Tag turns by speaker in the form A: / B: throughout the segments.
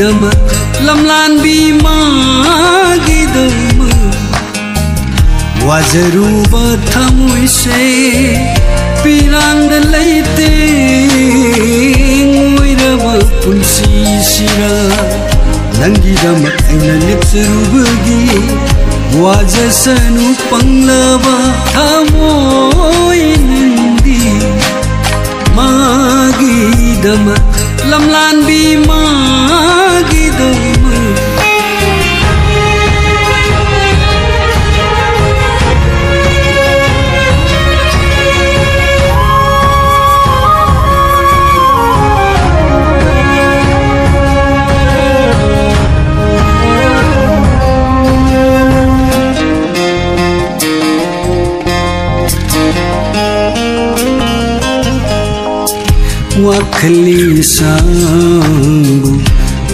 A: ꯅꯪꯒꯤꯗꯃꯛ ꯂꯝꯂꯥꯟꯕꯤ ꯃꯥꯒꯤꯗꯃꯛ ꯋꯥꯖꯔꯨꯕ ꯊꯃꯣꯏꯁꯦ ꯄꯤꯔꯥꯡꯗ ꯂꯩꯇꯦ ꯉꯣꯏꯔꯕ ꯄꯨꯟꯁꯤꯁꯤꯔ ꯅꯪꯒꯤꯗꯃꯛ ꯑꯩꯅ ꯂꯦꯞꯆꯔꯨꯕꯒꯤ ꯋꯥꯖꯁꯅꯨ ꯄꯪꯂꯕ ꯊꯃꯣꯏ ꯅꯪꯗꯤ ꯃꯥꯒꯤꯗꯃꯛ ꯂꯝꯂꯥꯟꯕꯤ ꯃꯥꯒꯤꯗꯃꯛ वाखली सांगु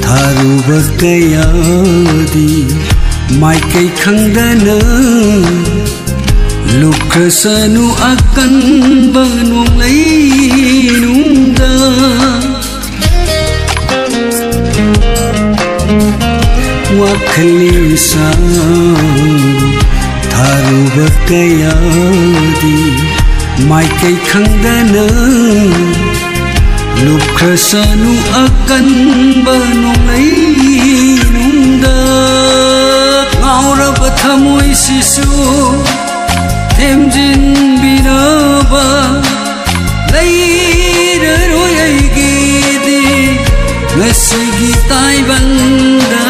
A: थारुबा कयादी माइकै खंगदना लुख्रसनु अकन्बा नोंलैनुंदा वाखली सांगु थारुबा कयादी माइकै खंगदना लुख्रसनु अकन्बा नोंलैनुंदा ngꯥꯎꯔꯕ ꯊꯃꯣꯏꯁꯤꯁꯨ ꯊꯦꯝꯖꯤꯟꯕꯤꯅꯕ ꯂꯩꯔꯔꯣꯏ ꯑꯩꯒꯤꯗꯤ ꯉꯁꯤꯒꯤ ꯇꯥꯏꯕꯪꯗ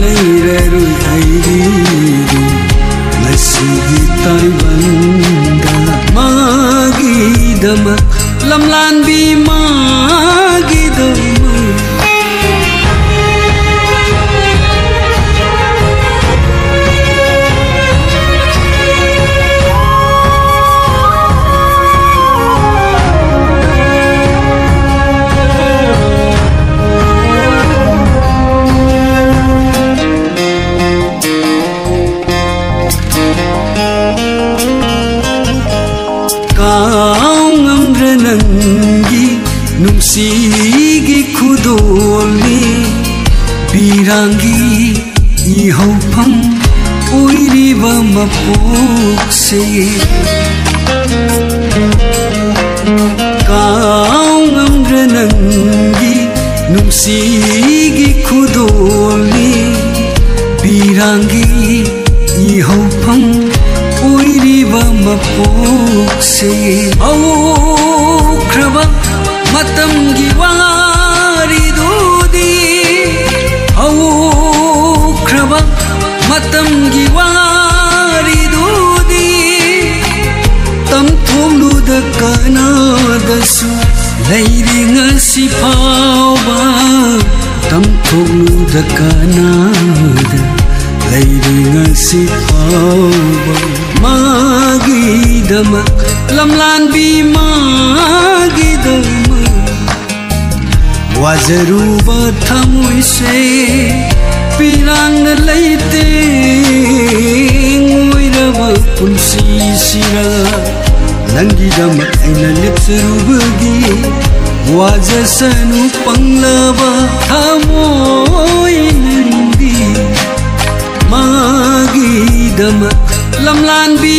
A: ꯂꯩꯔꯔꯣꯏ ꯑꯩꯒꯤꯗꯤ ꯉꯁꯤꯒꯤ ꯇꯥꯏꯕꯪꯗ ꯃꯥꯒꯤꯗꯃꯛ lamlanbi magidamak नंगी नुंसीगी खुदोलनी पीरांगी इहौफम ओइरिबा मपोकसे कांगम्र नंगी नुंसीगी खुदोलनी पीरांगी इहौफम ओइरिबा मपोकसे ख्रबा मतंगी वारीदुदी ख्रबा मतंगी वारीदुदी तमथोलुद कनादसु लैरि ngasi फावबा तमथोलुद कनाद लैरि ngasi फावबा magidamak lamlanbi magidamak wajaruba thamoise pirangna leite ngoiraba punsisira nangidamak aina lepserubagi wajasanu panglaba thamoi nandi magidamak lamlanbi